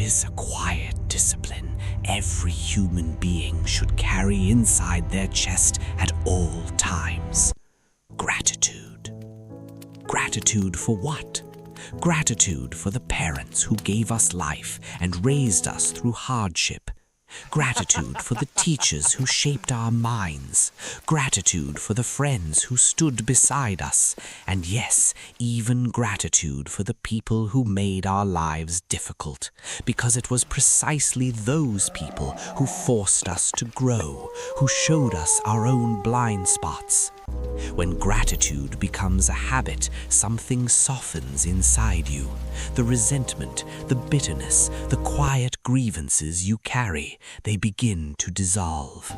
is a quiet discipline every human being should carry inside their chest at all times. Gratitude. Gratitude for what? Gratitude for the parents who gave us life and raised us through hardship. Gratitude for the teachers who shaped our minds. Gratitude for the friends who stood beside us. And yes, even gratitude for the people who made our lives difficult, because it was precisely those people who forced us to grow, who showed us our own blind spots. When gratitude becomes a habit, something softens inside you. The resentment, the bitterness, the quiet grievances you carry, they begin to dissolve.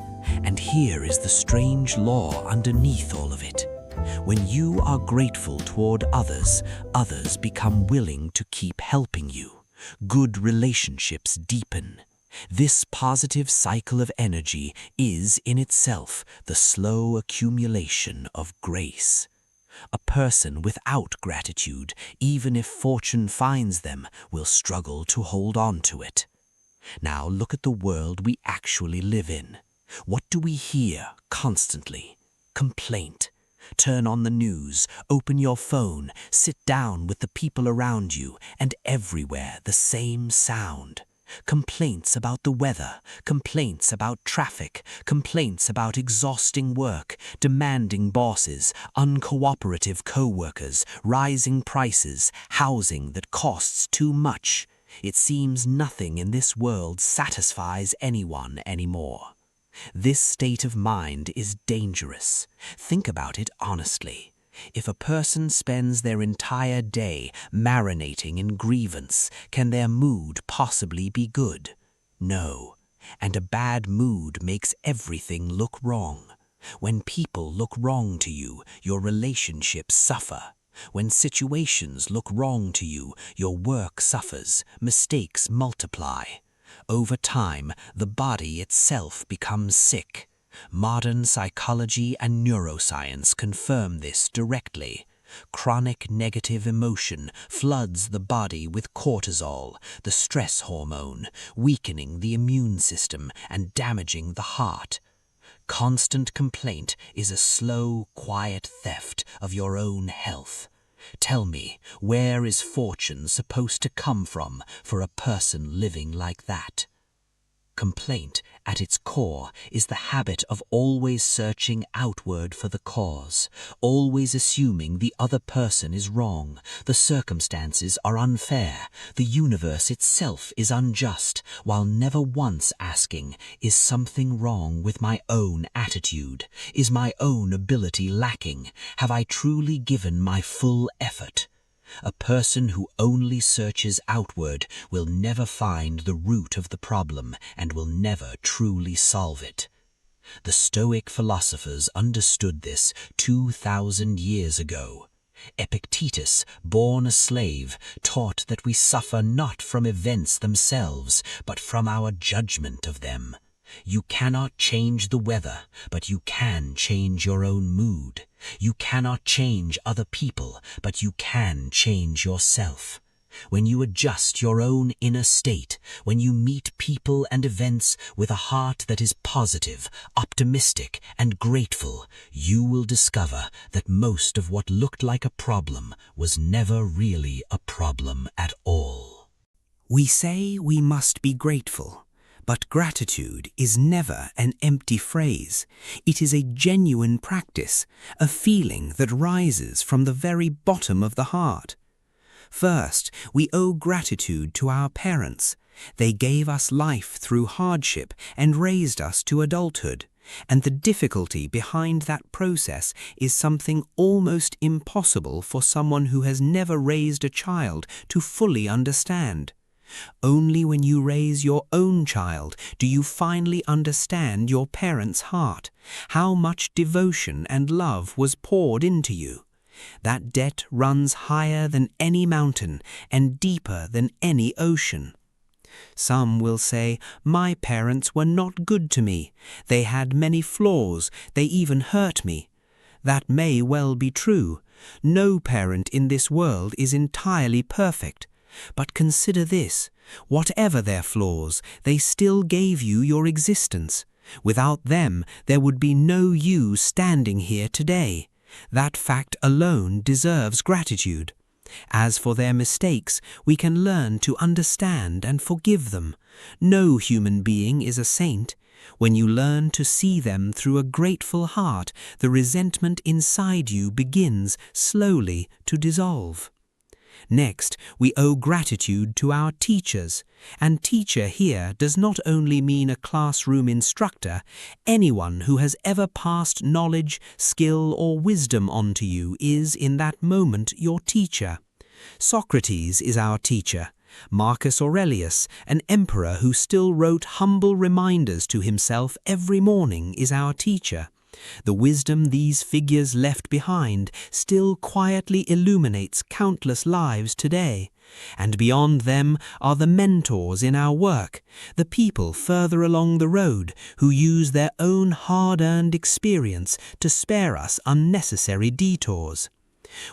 And here is the strange law underneath all of it. When you are grateful toward others, others become willing to keep helping you. Good relationships deepen. This positive cycle of energy is in itself the slow accumulation of grace. A person without gratitude, even if fortune finds them, will struggle to hold on to it. Now look at the world we actually live in. What do we hear constantly? Complaint. Turn on the news, open your phone, sit down with the people around you, and everywhere the same sound. Complaints about the weather, complaints about traffic, complaints about exhausting work, demanding bosses, uncooperative co-workers, rising prices, housing that costs too much. It seems nothing in this world satisfies anyone anymore. This state of mind is dangerous. Think about it honestly. If a person spends their entire day marinating in grievance, can their mood possibly be good? No. And a bad mood makes everything look wrong. When people look wrong to you, your relationships suffer. When situations look wrong to you, your work suffers, mistakes multiply. Over time, the body itself becomes sick. Modern psychology and neuroscience confirm this directly. Chronic negative emotion floods the body with cortisol, the stress hormone, weakening the immune system and damaging the heart. Constant complaint is a slow, quiet theft of your own health. Tell me, where is fortune supposed to come from for a person living like that? Complaint, at its core, is the habit of always searching outward for the cause, always assuming the other person is wrong, the circumstances are unfair, the universe itself is unjust, while never once asking, is something wrong with my own attitude? Is my own ability lacking? Have I truly given my full effort? A person who only searches outward will never find the root of the problem and will never truly solve it. The Stoic philosophers understood this 2,000 years ago. Epictetus, born a slave, taught that we suffer not from events themselves, but from our judgment of them. You cannot change the weather, but you can change your own mood. You cannot change other people, but you can change yourself. When you adjust your own inner state, when you meet people and events with a heart that is positive, optimistic, and grateful, you will discover that most of what looked like a problem was never really a problem at all. We say we must be grateful. But gratitude is never an empty phrase. It is a genuine practice, a feeling that rises from the very bottom of the heart. First, we owe gratitude to our parents. They gave us life through hardship and raised us to adulthood. And the difficulty behind that process is something almost impossible for someone who has never raised a child to fully understand. Only when you raise your own child do you finally understand your parents' heart, how much devotion and love was poured into you. That debt runs higher than any mountain and deeper than any ocean. Some will say, my parents were not good to me. They had many flaws. They even hurt me. That may well be true. No parent in this world is entirely perfect. But consider this, whatever their flaws, they still gave you your existence. Without them, there would be no you standing here today. That fact alone deserves gratitude. As for their mistakes, we can learn to understand and forgive them. No human being is a saint. When you learn to see them through a grateful heart, the resentment inside you begins slowly to dissolve. Next, we owe gratitude to our teachers. And teacher here does not only mean a classroom instructor. Anyone who has ever passed knowledge, skill, or wisdom on to you is, in that moment, your teacher. Socrates is our teacher. Marcus Aurelius, an emperor who still wrote humble reminders to himself every morning, is our teacher. The wisdom these figures left behind still quietly illuminates countless lives today. And beyond them are the mentors in our work, the people further along the road who use their own hard-earned experience to spare us unnecessary detours.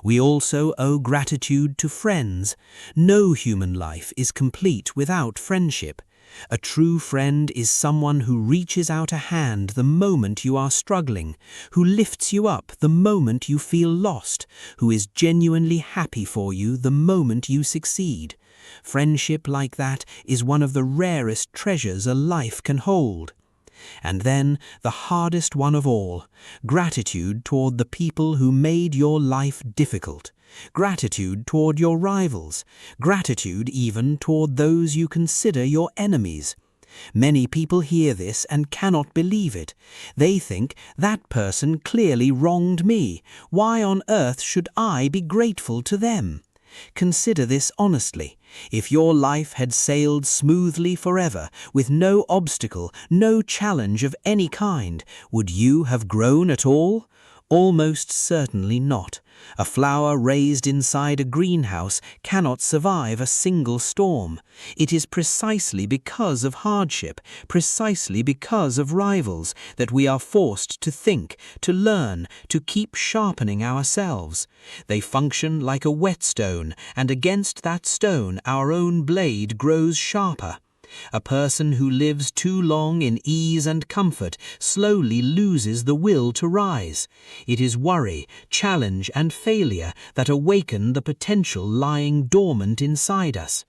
We also owe gratitude to friends. No human life is complete without friendship. A true friend is someone who reaches out a hand the moment you are struggling, who lifts you up the moment you feel lost, who is genuinely happy for you the moment you succeed. Friendship like that is one of the rarest treasures a life can hold. And then, the hardest one of all, gratitude toward the people who made your life difficult. Gratitude toward your rivals. Gratitude even toward those you consider your enemies. Many people hear this and cannot believe it. They think, that person clearly wronged me. Why on earth should I be grateful to them? Consider this honestly. If your life had sailed smoothly forever, with no obstacle, no challenge of any kind, would you have grown at all? Almost certainly not. A flower raised inside a greenhouse cannot survive a single storm. It is precisely because of hardship, precisely because of rivals, that we are forced to think, to learn, to keep sharpening ourselves. They function like a whetstone, and against that stone our own blade grows sharper. A person who lives too long in ease and comfort slowly loses the will to rise. It is worry, challenge, and failure that awaken the potential lying dormant inside us.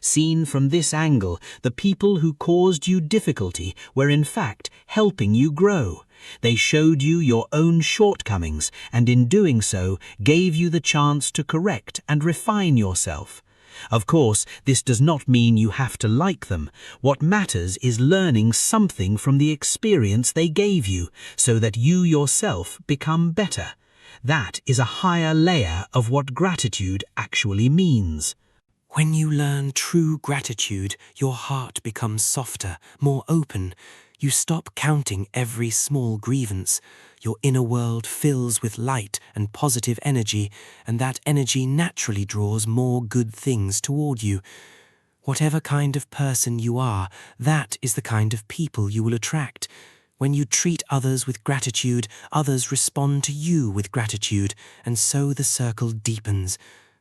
Seen from this angle, the people who caused you difficulty were in fact helping you grow. They showed you your own shortcomings, and in doing so, gave you the chance to correct and refine yourself. Of course, this does not mean you have to like them. What matters is learning something from the experience they gave you, so that you yourself become better. That is a higher layer of what gratitude actually means. When you learn true gratitude, your heart becomes softer, more open. You stop counting every small grievance. Your inner world fills with light and positive energy, and that energy naturally draws more good things toward you. Whatever kind of person you are, that is the kind of people you will attract. When you treat others with gratitude, others respond to you with gratitude, and so the circle deepens.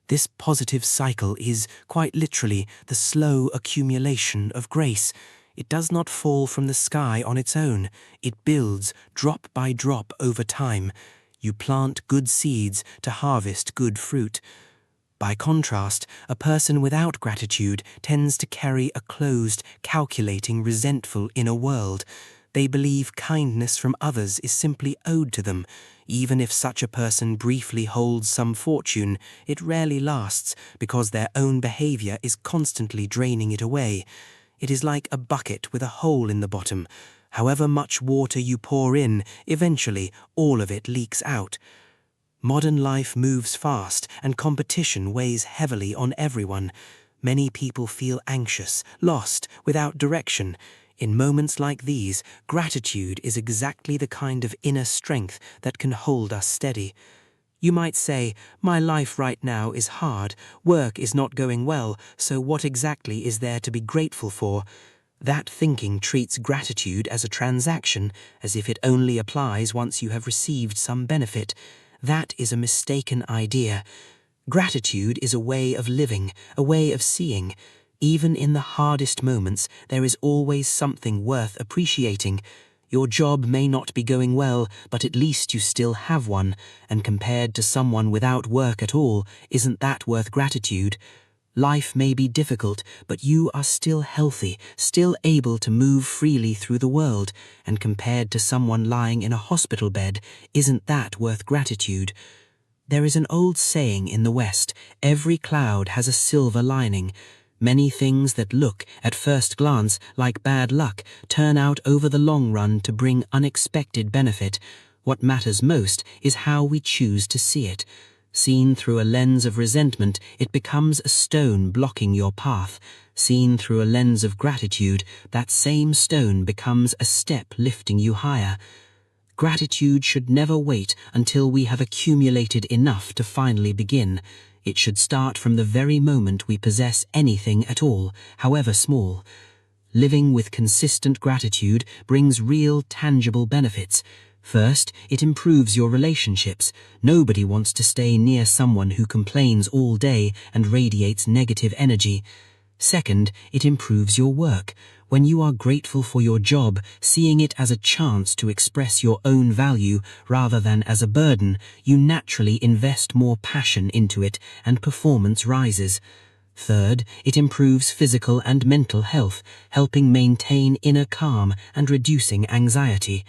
This positive cycle is, quite literally, the slow accumulation of grace. It does not fall from the sky on its own. It builds, drop by drop, over time. You plant good seeds to harvest good fruit. By contrast, a person without gratitude tends to carry a closed, calculating, resentful inner world. They believe kindness from others is simply owed to them. Even if such a person briefly holds some fortune, it rarely lasts because their own behavior is constantly draining it away. It is like a bucket with a hole in the bottom. However much water you pour in, eventually all of it leaks out. Modern life moves fast, and competition weighs heavily on everyone. Many people feel anxious, lost, without direction. In moments like these, gratitude is exactly the kind of inner strength that can hold us steady. You might say, my life right now is hard, work is not going well, so what exactly is there to be grateful for? That thinking treats gratitude as a transaction, as if it only applies once you have received some benefit. That is a mistaken idea. Gratitude is a way of living, a way of seeing. Even in the hardest moments, there is always something worth appreciating. Your job may not be going well, but at least you still have one, and compared to someone without work at all, isn't that worth gratitude? Life may be difficult, but you are still healthy, still able to move freely through the world, and compared to someone lying in a hospital bed, isn't that worth gratitude? There is an old saying in the West, every cloud has a silver lining. Many things that look, at first glance, like bad luck turn out over the long run to bring unexpected benefit. What matters most is how we choose to see it. Seen through a lens of resentment, it becomes a stone blocking your path. Seen through a lens of gratitude, that same stone becomes a step lifting you higher. Gratitude should never wait until we have accumulated enough to finally begin. It should start from the very moment we possess anything at all, however small. Living with consistent gratitude brings real, tangible benefits. First, it improves your relationships. Nobody wants to stay near someone who complains all day and radiates negative energy. Second, it improves your work. When you are grateful for your job, seeing it as a chance to express your own value rather than as a burden, you naturally invest more passion into it and performance rises. Third, it improves physical and mental health, helping maintain inner calm and reducing anxiety.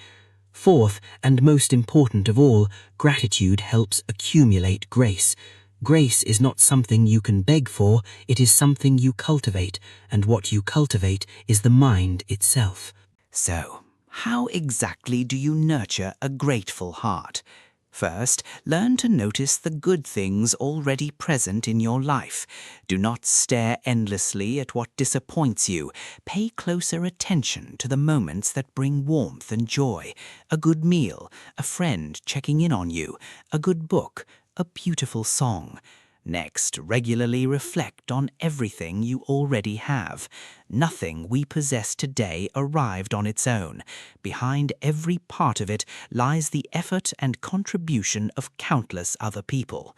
Fourth, and most important of all, gratitude helps accumulate grace. Grace is not something you can beg for, it is something you cultivate, and what you cultivate is the mind itself. So, how exactly do you nurture a grateful heart? First, learn to notice the good things already present in your life. Do not stare endlessly at what disappoints you. Pay closer attention to the moments that bring warmth and joy. A good meal, a friend checking in on you, a good book, a beautiful song. Next, regularly reflect on everything you already have. Nothing we possess today arrived on its own. Behind every part of it lies the effort and contribution of countless other people.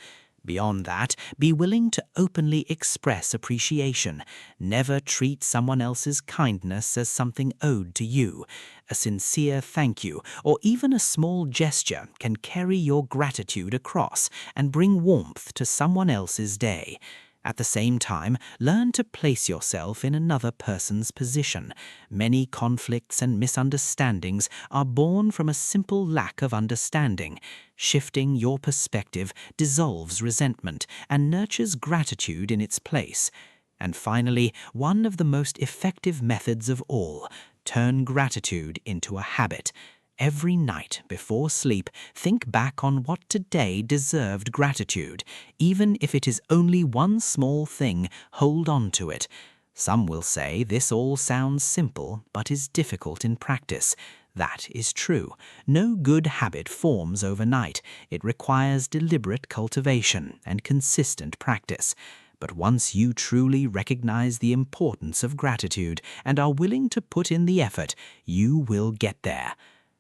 Beyond that, be willing to openly express appreciation. Never treat someone else's kindness as something owed to you. A sincere thank you, or even a small gesture, can carry your gratitude across and bring warmth to someone else's day. At the same time, learn to place yourself in another person's position. Many conflicts and misunderstandings are born from a simple lack of understanding. Shifting your perspective dissolves resentment and nurtures gratitude in its place. And finally, one of the most effective methods of all, turn gratitude into a habit. Every night before sleep, think back on what today deserved gratitude. Even if it is only one small thing, hold on to it. Some will say this all sounds simple, but is difficult in practice. That is true. No good habit forms overnight. It requires deliberate cultivation and consistent practice. But once you truly recognize the importance of gratitude and are willing to put in the effort, you will get there.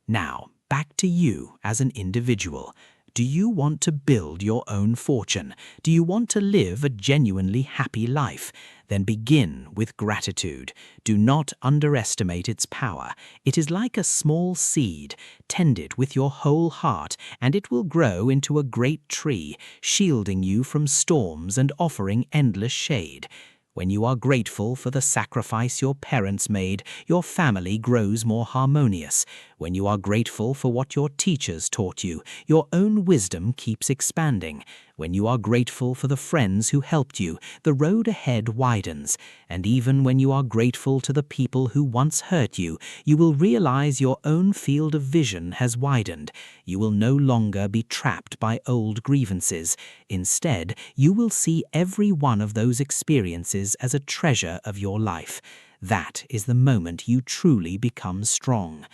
Now, back to you as an individual. Do you want to build your own fortune? Do you want to live a genuinely happy life? Then begin with gratitude. Do not underestimate its power. It is like a small seed. Tend it with your whole heart, and it will grow into a great tree, shielding you from storms and offering endless shade. When you are grateful for the sacrifice your parents made, your family grows more harmonious. When you are grateful for what your teachers taught you, your own wisdom keeps expanding. When you are grateful for the friends who helped you, the road ahead widens. And even when you are grateful to the people who once hurt you, you will realize your own field of vision has widened. You will no longer be trapped by old grievances. Instead, you will see every one of those experiences as a treasure of your life. That is the moment you truly become strong.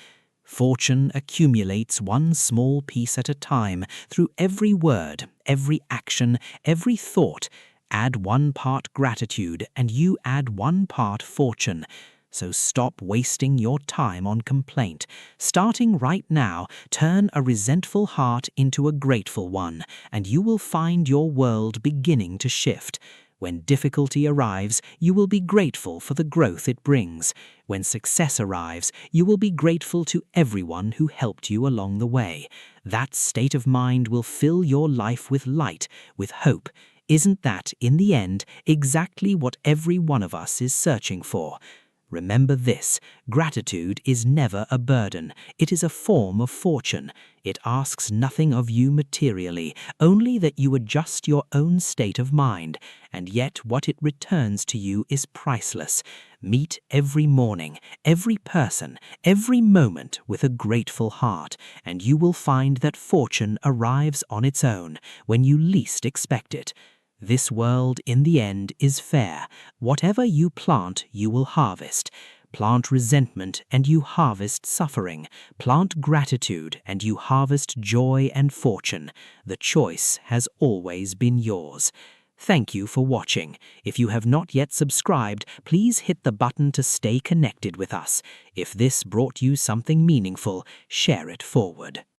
Fortune accumulates one small piece at a time through every word, every action, every thought. Add one part gratitude and you add one part fortune. So stop wasting your time on complaint. Starting right now, turn a resentful heart into a grateful one, and you will find your world beginning to shift. When difficulty arrives, you will be grateful for the growth it brings. When success arrives, you will be grateful to everyone who helped you along the way. That state of mind will fill your life with light, with hope. Isn't that, in the end, exactly what every one of us is searching for? Remember this: gratitude is never a burden. It is a form of fortune. It asks nothing of you materially, only that you adjust your own state of mind. And yet what it returns to you is priceless. Meet every morning, every person, every moment with a grateful heart, and you will find that fortune arrives on its own when you least expect it. This world, in the end, is fair. Whatever you plant, you will harvest. Plant resentment, and you harvest suffering. Plant gratitude, and you harvest joy and fortune. The choice has always been yours. Thank you for watching. If you have not yet subscribed, please hit the button to stay connected with us. If this brought you something meaningful, share it forward.